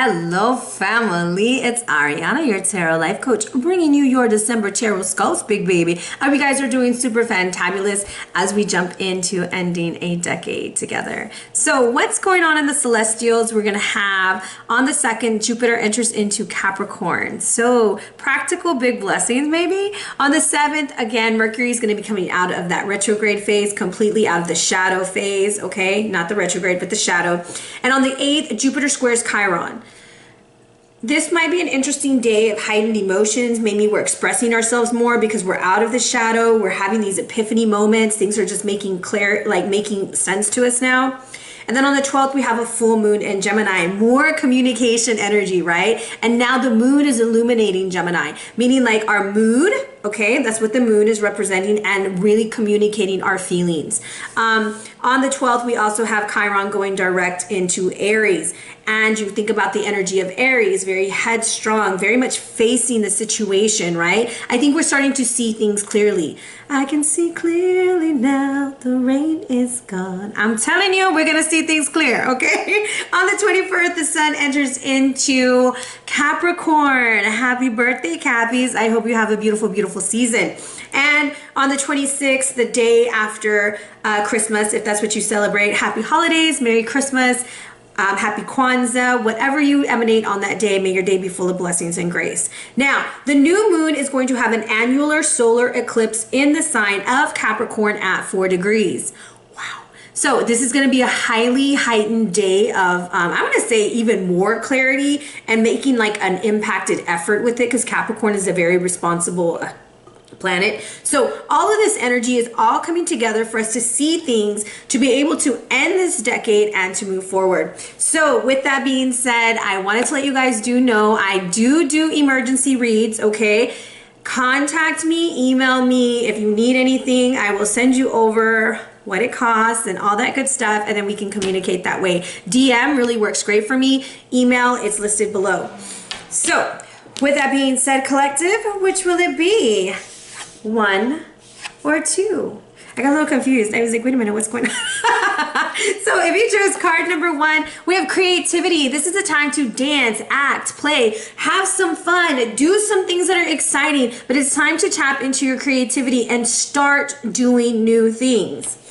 Hello family, it's Ariana, your tarot life coach, bringing you your December tarot skulls, big baby. I hope you guys are doing super fantabulous as we jump into ending a decade together. So what's going on in the celestials? We're going to have on the 2nd, Jupiter enters into Capricorn. So practical big blessings maybe. On the 7th, again, Mercury is going to be coming out of that retrograde phase, completely out of the shadow phase, okay? Not the retrograde, but the shadow. And on the 8th, Jupiter squares Chiron. This might be an interesting day of heightened emotions. Maybe we're expressing ourselves more because we're out of the shadow. We're having these epiphany moments. Things are just making sense to us now. And then on the 12th, we have a full moon in Gemini, more communication energy, right? And now the moon is illuminating Gemini, meaning like our mood, okay? That's what the moon is representing, and really communicating our feelings. On the 12th, we also have Chiron going direct into Aries. And you think about the energy of Aries, very headstrong, very much facing the situation, right? I think we're starting to see things clearly. I can see clearly now, the rain is gone. I'm telling you, we're going to see things clear, okay? On the 21st, the sun enters into Capricorn. Happy birthday, Cappies. I hope you have a beautiful, beautiful season. And on the 26th, the day after Christmas, if that's what you celebrate, happy holidays, Merry Christmas. Happy Kwanzaa, whatever you emanate on that day, may your day be full of blessings and grace. Now, the new moon is going to have an annular solar eclipse in the sign of Capricorn at 4 degrees. Wow. So this is going to be a highly heightened day of, I want to say even more clarity and making like an impacted effort with it, because Capricorn is a very responsible planet. So all of this energy is all coming together for us to see things, to be able to end this decade and to move forward. So with that being said, I wanted to let you guys know I do emergency reads, okay? Contact me, email me if you need anything. I will send you over what it costs and all that good stuff, and then we can communicate that way. DM really works great for me. Email, it's listed below. So with that being said, collective, which will it be? 1 or 2? I got a little confused. I was like, wait a minute, what's going on? So if you chose card number 1, we have creativity. This is a time to dance, act, play, have some fun, do some things that are exciting, but it's time to tap into your creativity and start doing new things.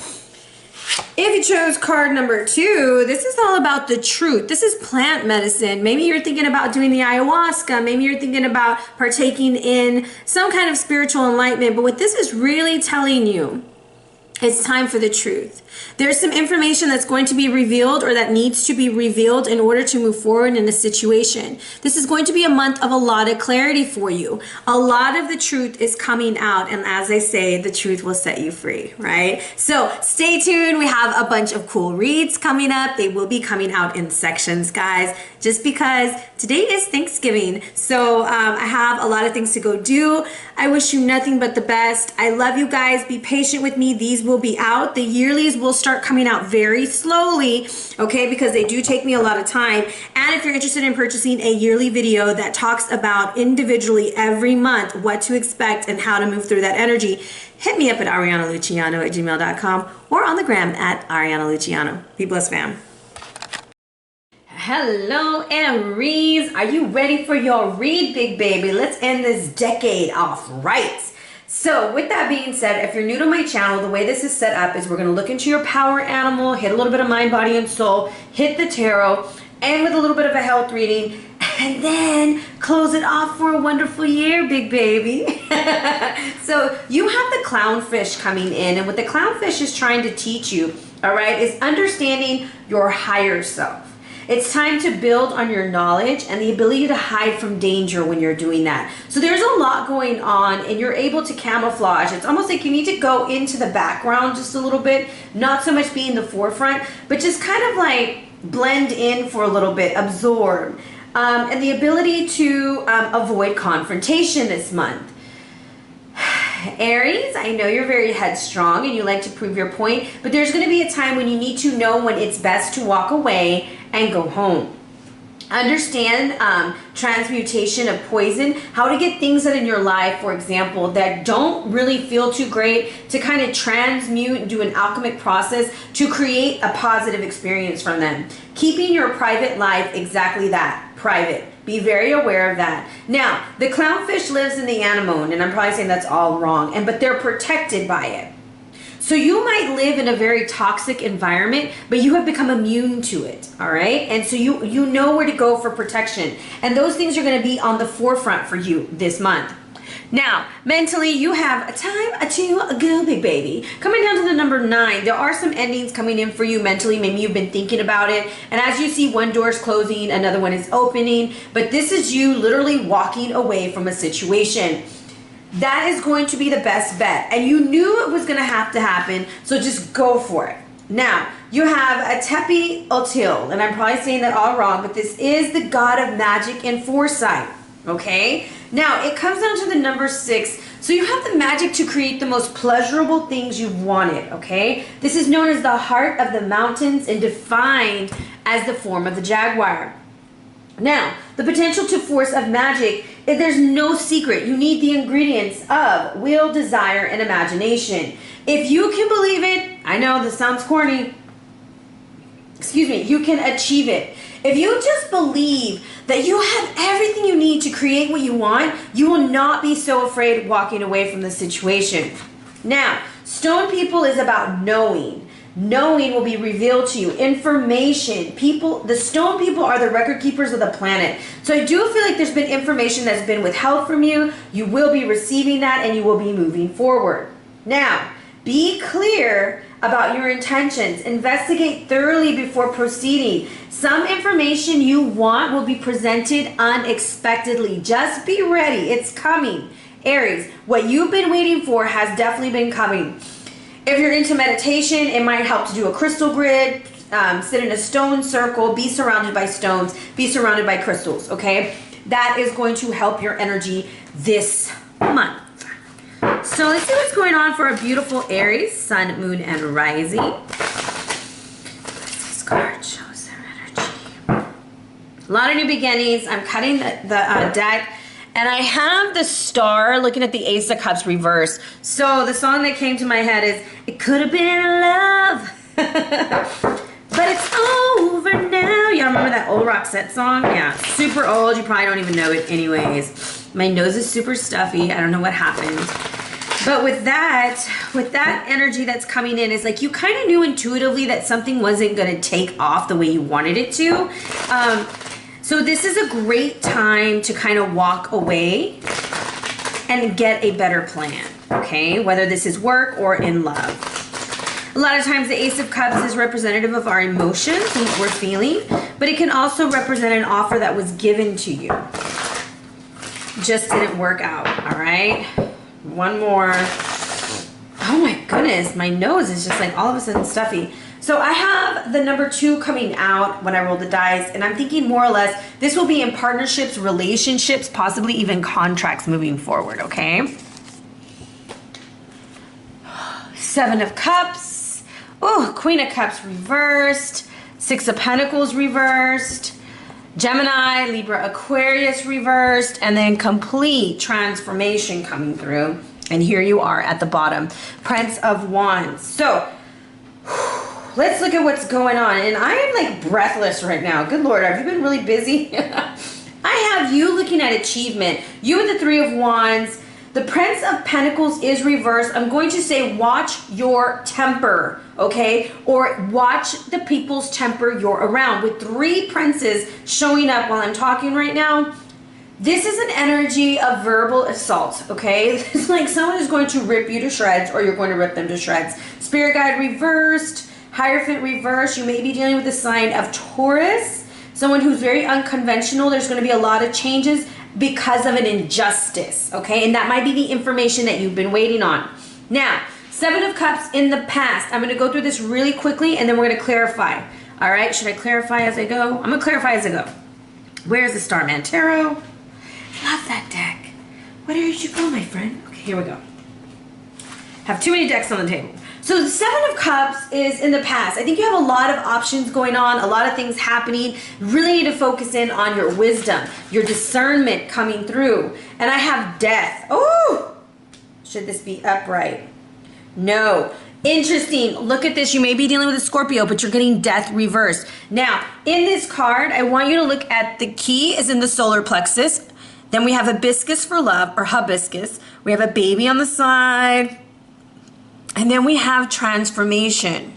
If you chose card number 2, this is all about the truth. This is plant medicine. Maybe you're thinking about doing the ayahuasca. Maybe you're thinking about partaking in some kind of spiritual enlightenment. But what this is really telling you, it's time for the truth. There's some information that's going to be revealed, or that needs to be revealed in order to move forward in a situation. This is going to be a month of a lot of clarity for you. A lot of the truth is coming out, and as I say, the truth will set you free, right? So stay tuned. We have a bunch of cool reads coming up. They will be coming out in sections, guys, just because today is Thanksgiving. So I have a lot of things to go do. I wish you nothing but the best. I love you guys. Be patient with me. These will be out. The yearlies will start coming out very slowly, okay, because they do take me a lot of time. And if you're interested in purchasing a yearly video that talks about individually every month what to expect and how to move through that energy, hit me up at arianaluciano@gmail.com or on the gram at Ariana Luciano. Be blessed, fam. Hello, Aries. Are you ready for your read, big baby? Let's end this decade off right. So with that being said, if you're new to my channel, the way this is set up is we're going to look into your power animal, hit a little bit of mind, body, and soul, hit the tarot, and with a little bit of a health reading, and then close it off for a wonderful year, big baby. So you have the clownfish coming in, and what the clownfish is trying to teach you, all right, is understanding your higher self. It's time to build on your knowledge and the ability to hide from danger when you're doing that. So there's a lot going on, and you're able to camouflage. It's almost like you need to go into the background just a little bit, not so much be in the forefront, but just kind of like blend in for a little bit, absorb. And the ability to avoid confrontation this month. Aries, I know you're very headstrong and you like to prove your point, but there's going to be a time when you need to know when it's best to walk away and go home. Understand transmutation of poison, how to get things that in your life, for example, that don't really feel too great, to kind of transmute and do an alchemic process to create a positive experience from them. Keeping your private life exactly that, private. Be very aware of that. Now, the clownfish lives in the anemone, and I'm probably saying that's all wrong, but they're protected by it. So you might live in a very toxic environment, but you have become immune to it, all right? And so you know where to go for protection. And those things are going to be on the forefront for you this month. Now, mentally, you have a time to go, big baby. Coming down to the number 9, there are some endings coming in for you mentally. Maybe you've been thinking about it. And as you see, one door is closing, another one is opening. But this is you literally walking away from a situation. That is going to be the best bet. And you knew it was going to happen, so just go for it. Now, you have a Tepi Otil, and I'm probably saying that all wrong, but this is the god of magic and foresight, okay? Now, it comes down to the number 6. So you have the magic to create the most pleasurable things you've wanted, okay? This is known as the heart of the mountains and defined as the form of the jaguar. Now, the potential to force of magic, there's no secret. You need the ingredients of will, desire, and imagination. If you can believe it, I know this sounds corny, excuse me, you can achieve it. If you just believe that you have everything you need to create what you want, you will not be so afraid walking away from the situation. Now, stone people is about knowing. Knowing will be revealed to you. Information. People, the stone people are the record keepers of the planet. So I do feel like there's been information that's been withheld from you. You will be receiving that and you will be moving forward. Now, be clear about your intentions. Investigate thoroughly before proceeding. Some information you want will be presented unexpectedly. Just be ready. It's coming. Aries, what you've been waiting for has definitely been coming. If you're into meditation, it might help to do a crystal grid, sit in a stone circle, be surrounded by stones, be surrounded by crystals, okay? That is going to help your energy this month. So let's see what's going on for a beautiful Aries, Sun, Moon, and Rising. This card shows their energy. A lot of new beginnings. I'm cutting the deck. And I have the star looking at the Ace of Cups reverse. So the song that came to my head is, it could have been love, but it's over now. Y'all remember that old Roxette song? Yeah, super old. You probably don't even know it anyways. My nose is super stuffy. I don't know what happened. But with that energy that's coming in, it's like you kind of knew intuitively that something wasn't going to take off the way you wanted it to. So this is a great time to kind of walk away and get a better plan, okay? Whether this is work or in love. A lot of times the Ace of Cups is representative of our emotions and what we're feeling, but it can also represent an offer that was given to you. Just didn't work out, all right? One more. Oh my goodness, my nose is just like all of a sudden stuffy. So I have the number 2 coming out when I roll the dice, and I'm thinking more or less this will be in partnerships, relationships, possibly even contracts moving forward, okay? 7 of Cups. Oh, Queen of Cups reversed. 6 of Pentacles reversed. Gemini, Libra, Aquarius reversed, and then complete transformation coming through. And here you are at the bottom, Prince of Wands. So let's look at what's going on. And I am like breathless right now. Good Lord, have you been really busy? I have you looking at achievement. You with the 3 of Wands. The Prince of Pentacles is reversed. I'm going to say watch your temper, okay? Or watch the people's temper you're around. With 3 princes showing up while I'm talking right now, this is an energy of verbal assault, okay? It's like someone is going to rip you to shreds or you're going to rip them to shreds. Spirit guide reversed. Hierophant reverse. You may be dealing with the sign of Taurus, someone who's very unconventional. There's going to be a lot of changes because of an injustice, okay? And that might be the information that you've been waiting on. Now, 7 of Cups in the past. I'm going to go through this really quickly and then we're going to clarify. All right, should I clarify as I go? I'm going to clarify as I go. Where's the Starman Tarot? Love that deck. Where did you go, my friend? Okay, here we go. Have too many decks on the table. So the 7 of Cups is in the past. I think you have a lot of options going on, a lot of things happening. You really need to focus in on your wisdom, your discernment coming through. And I have death. Oh, should this be upright? No. Interesting. Look at this. You may be dealing with a Scorpio, but you're getting death reversed. Now, in this card, I want you to look at the key is in the solar plexus. Then we have hibiscus for love, or hibiscus. We have a baby on the side. And then we have transformation.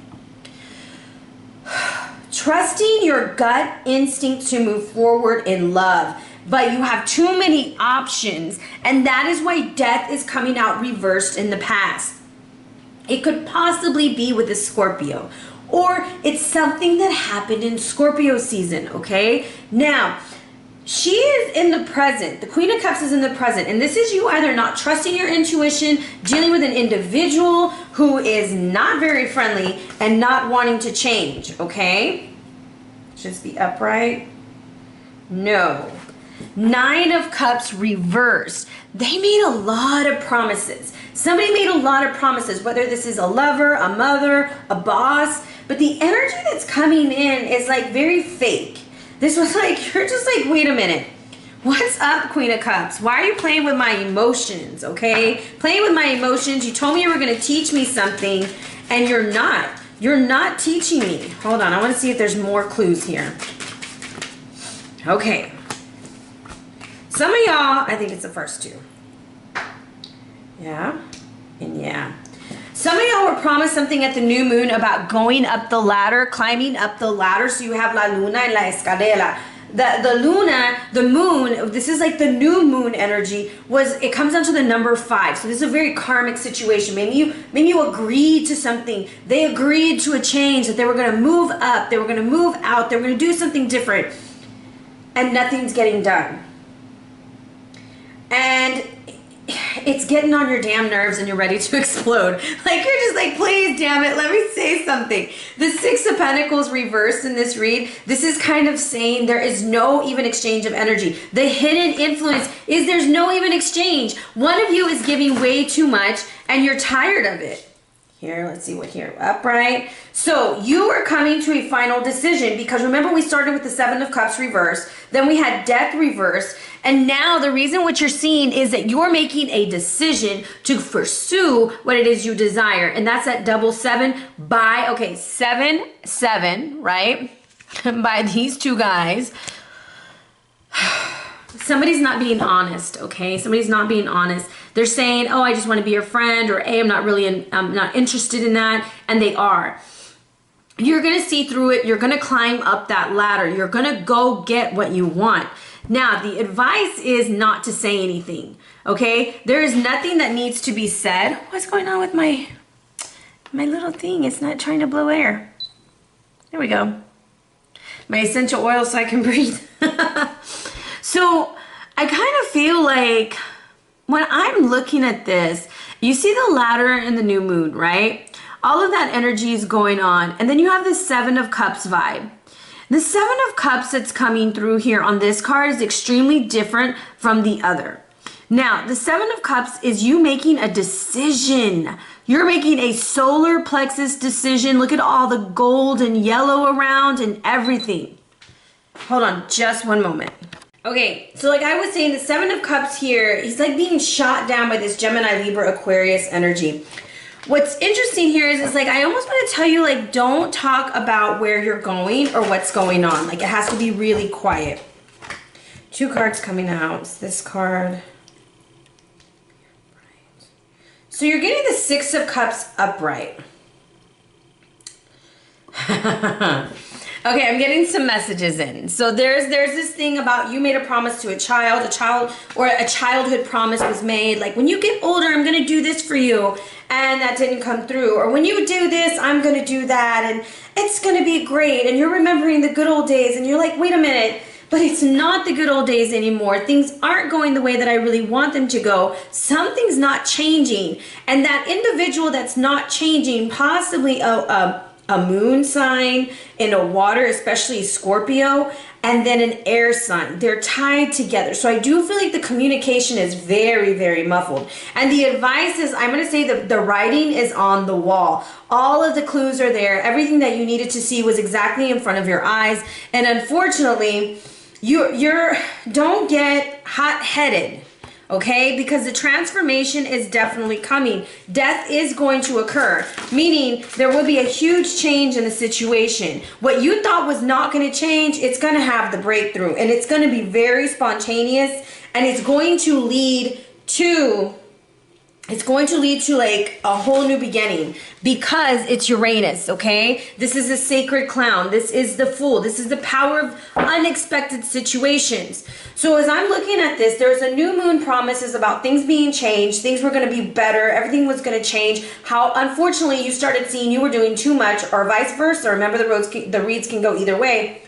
Trusting your gut instinct to move forward in love. But you have too many options. And that is why death is coming out reversed in the past. It could possibly be with a Scorpio, or it's something that happened in Scorpio season, okay? Now, she is in the present. The Queen of Cups is in the present, and this is you either not trusting your intuition, dealing with an individual who is not very friendly and not wanting to change, okay? Just be upright. No. 9 of Cups reversed. They made a lot of promises. Somebody made a lot of promises, whether this is a lover, a mother, a boss, but the energy that's coming in is like very fake. This was like, you're just like, wait a minute. What's up, Queen of Cups? Why are you playing with my emotions, okay? Playing with my emotions. You told me you were going to teach me something, and you're not. You're not teaching me. Hold on. I want to see if there's more clues here. Okay. Some of y'all, I think it's the first two. Yeah, and yeah. Some of y'all were promised something at the new moon about going up the ladder, climbing up the ladder. So you have la luna y la escalera. The luna, the moon, this is like the new moon energy, it comes down to the number 5. So this is a very karmic situation. Maybe you agreed to something. They agreed to a change, that they were going to move up, they were going to move out, they were going to do something different. And nothing's getting done. And it's getting on your damn nerves and you're ready to explode. Like, you're just like, please, damn it, let me say something. The 6 of Pentacles reversed in this read. This is kind of saying there is no even exchange of energy. The hidden influence is there's no even exchange. One of you is giving way too much and you're tired of it. Here, let's see what here. Upright. So you are coming to a final decision, because remember we started with the 7 of Cups reversed. Then we had death reversed. And now the reason what you're seeing is that you're making a decision to pursue what it is you desire. And that's that double 7 by, okay, 7, 7, right? By these two guys. Somebody's not being honest, okay? Somebody's not being honest. They're saying, oh, I just want to be your friend, or hey, I'm not interested in that, and they are. You're going to see through it. You're going to climb up that ladder. You're going to go get what you want. Now, the advice is not to say anything, okay? There is nothing that needs to be said. What's going on with my little thing? It's not trying to blow air. There we go. My essential oil so I can breathe. So I kind of feel like when I'm looking at this, you see the ladder in the new moon, right? All of that energy is going on. And then you have this 7 of Cups vibe. The 7 of Cups that's coming through here on this card is extremely different from the other. Now, the 7 of Cups is you making a decision. You're making a solar plexus decision. Look at all the gold and yellow around and everything. Hold on just one moment. Okay, so like I was saying, the 7 of Cups here, he's like being shot down by this Gemini, Libra, Aquarius energy. What's interesting here is like, I almost want to tell you, like, don't talk about where you're going or what's going on. Like, it has to be really quiet. 2 cards coming out. It's this card. So you're getting the 6 of Cups upright. Okay, I'm getting some messages in. So there's this thing about you made a promise to a child or a childhood promise was made. Like, when you get older, I'm going to do this for you. And that didn't come through. Or when you do this, I'm going to do that. And it's going to be great. And you're remembering the good old days. And you're like, wait a minute. But it's not the good old days anymore. Things aren't going the way that I really want them to go. Something's not changing. And that individual that's not changing, possibly a moon sign in a water, especially Scorpio, and then an air sign. They're tied together. So I do feel like the communication is very, very muffled. And the advice is, I'm going to say that the writing is on the wall. All of the clues are there. Everything that you needed to see was exactly in front of your eyes. And unfortunately, you don't get hot-headed. okay? Because the transformation is definitely coming. Death is going to occur, meaning there will be a huge change in the situation. What you thought was not going to change, it's going to have the breakthrough, and it's going to be very spontaneous, and it's going to lead to like a whole new beginning, because it's Uranus, okay? This is a sacred clown. This is the Fool. This is the power of unexpected situations. So as I'm looking at this, there's a new moon promises about things being changed. Things were going to be better. Everything was going to change. How unfortunately you started seeing you were doing too much, or vice versa. Remember, the reads can go either way.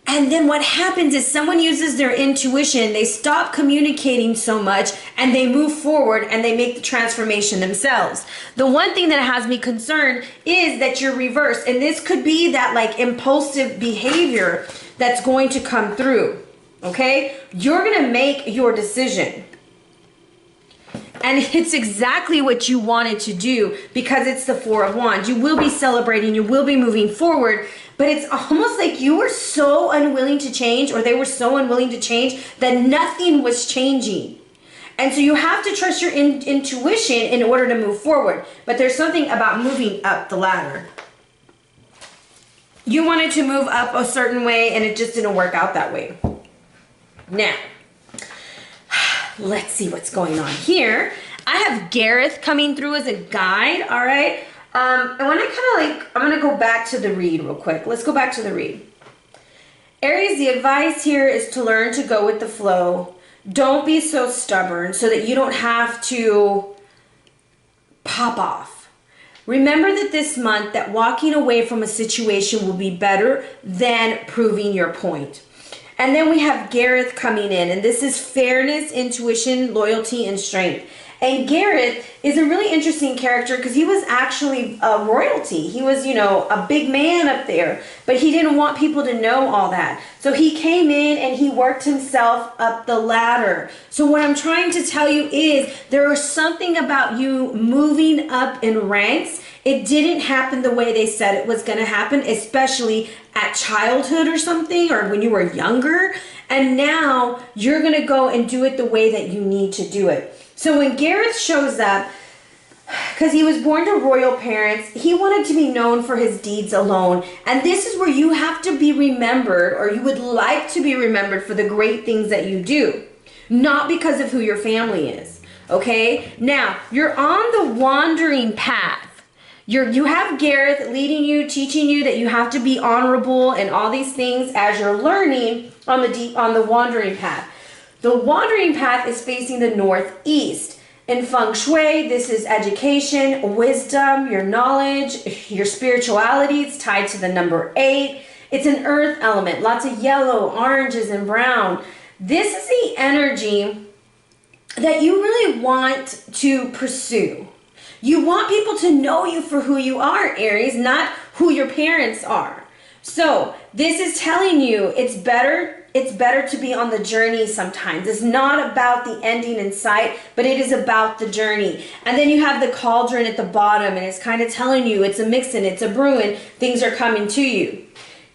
And then what happens is someone uses their intuition, they stop communicating so much, and they move forward and they make the transformation themselves. The one thing that has me concerned is that you're reversed, and this could be that like impulsive behavior that's going to come through, okay? You're gonna make your decision. And it's exactly what you wanted to do, because it's the Four of Wands. You will be celebrating, you will be moving forward, but it's almost like you were so unwilling to change, or they were so unwilling to change, that nothing was changing. And so you have to trust your intuition in order to move forward. But there's something about moving up the ladder. You wanted to move up a certain way, and it just didn't work out that way. Now, let's see what's going on here. I have Gareth coming through as a guide, all right? And when I'm gonna go back to the read real quick. Let's go back to the read. Aries, the advice here is to learn to go with the flow. Don't be so stubborn so that you don't have to pop off. Remember that this month, that walking away from a situation will be better than proving your point. And then we have Gareth coming in, and this is fairness, intuition, loyalty, and strength. And Gareth is a really interesting character because he was actually royalty. He was, you know, a big man up there, but he didn't want people to know all that. So he came in and he worked himself up the ladder. So what I'm trying to tell you is there was something about you moving up in ranks. It didn't happen the way they said it was going to happen, especially at childhood or something, or when you were younger. And now you're going to go and do it the way that you need to do it. So when Gareth shows up, because he was born to royal parents, he wanted to be known for his deeds alone. And this is where you have to be remembered, or you would like to be remembered for the great things that you do, not because of who your family is. Okay? Now, you're on the wandering path. You have Gareth leading you, teaching you that you have to be honorable and all these things as you're learning on the wandering path. The wandering path is facing the northeast. In Feng Shui, this is education, wisdom, your knowledge, your spirituality. It's tied to the number 8. It's an earth element, lots of yellow, oranges, and brown. This is the energy that you really want to pursue. You want people to know you for who you are, Aries, not who your parents are. So this is telling you it's better to be on the journey sometimes. It's not about the ending in sight, but it is about the journey. And then you have the cauldron at the bottom, and it's kind of telling you it's a mixing, it's a brewing, things are coming to you.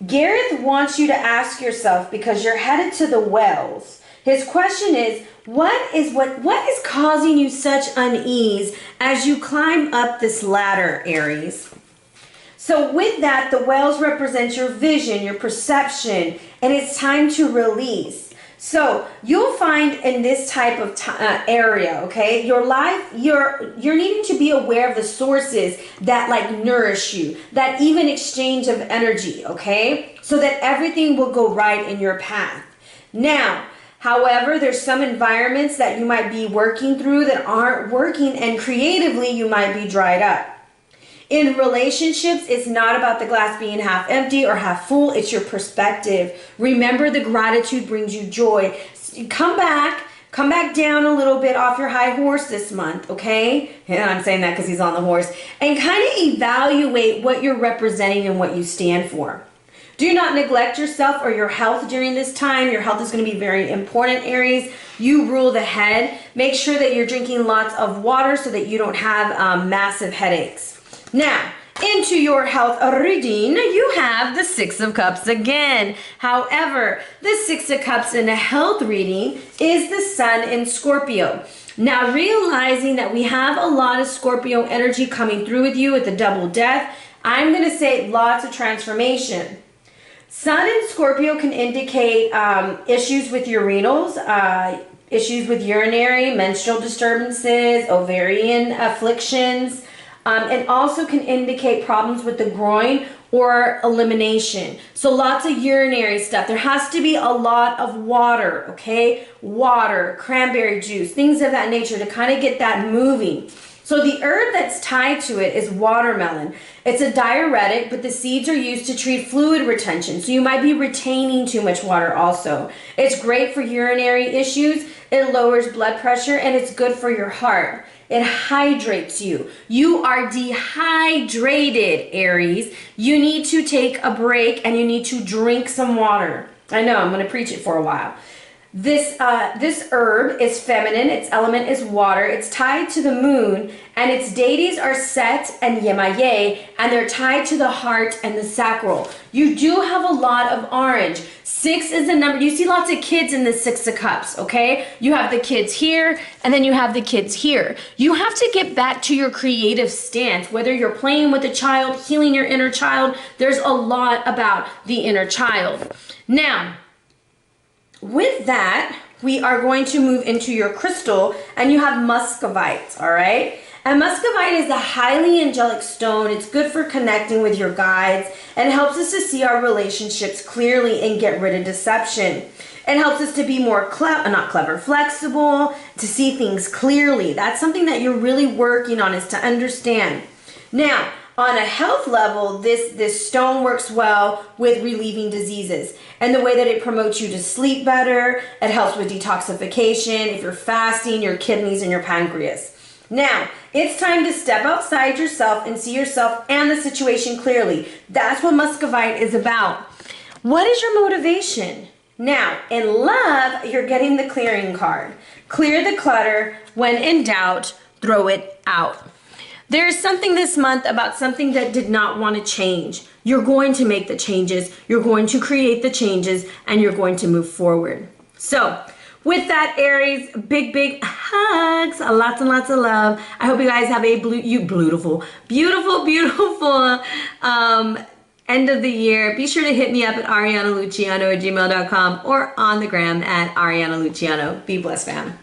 Gareth wants you to ask yourself, because you're headed to the wells. His question is, what is causing you such unease as you climb up this ladder, Aries? So with that, the wells represent your vision, your perception, and it's time to release. So you'll find in this type of area, okay, your life, you're needing to be aware of the sources that like nourish you, that even exchange of energy, okay, so that everything will go right in your path. Now, however, there's some environments that you might be working through that aren't working, and creatively you might be dried up. In relationships, it's not about the glass being half empty or half full. It's your perspective. Remember, the gratitude brings you joy. Come back down a little bit off your high horse this month, okay? And I'm saying that because he's on the horse. And kind of evaluate what you're representing and what you stand for. Do not neglect yourself or your health during this time. Your health is going to be very important, Aries. You rule the head. Make sure that you're drinking lots of water so that you don't have massive headaches. Now, into your health reading, you have the Six of Cups again. However, the Six of Cups in a health reading is the Sun in Scorpio. Now, realizing that we have a lot of Scorpio energy coming through with you with the double death, I'm going to say lots of transformation. Sun in Scorpio can indicate issues with your renals, issues with urinary, menstrual disturbances, ovarian afflictions, and also can indicate problems with the groin or elimination. So lots of urinary stuff. There has to be a lot of water, okay? Water, cranberry juice, things of that nature to kind of get that moving. So the herb that's tied to it is watermelon. It's a diuretic, but the seeds are used to treat fluid retention. So you might be retaining too much water also. It's great for urinary issues. It lowers blood pressure and it's good for your heart. It hydrates you. You are dehydrated, Aries. You need to take a break and you need to drink some water. I know, I'm going to preach it for a while. This herb is feminine, its element is water, it's tied to the moon, and its deities are Set and Yemaye, and they're tied to the heart and the sacral. You do have a lot of orange. 6 is a number, you see lots of kids in the Six of Cups, okay? You have the kids here, and then you have the kids here. You have to get back to your creative stance, whether you're playing with a child, healing your inner child, there's a lot about the inner child. Now, with that, we are going to move into your crystal, and you have muscovite, all right? And muscovite is a highly angelic stone. It's good for connecting with your guides and helps us to see our relationships clearly and get rid of deception. It helps us to be more flexible, to see things clearly. That's something that you're really working on, is to understand. Now, on a health level, this stone works well with relieving diseases. And the way that it promotes you to sleep better, it helps with detoxification, if you're fasting, your kidneys and your pancreas. Now, it's time to step outside yourself and see yourself and the situation clearly. That's what muscovite is about. What is your motivation? Now, in love, you're getting the clearing card. Clear the clutter. When in doubt, throw it out. There's something this month about something that did not want to change. You're going to make the changes, you're going to create the changes, and you're going to move forward. So, with that, Aries, big hugs, lots and lots of love. I hope you guys have a beautiful end of the year. Be sure to hit me up at arianaluciano@gmail.com or on the gram at Ariana Luciano. Be blessed, fam.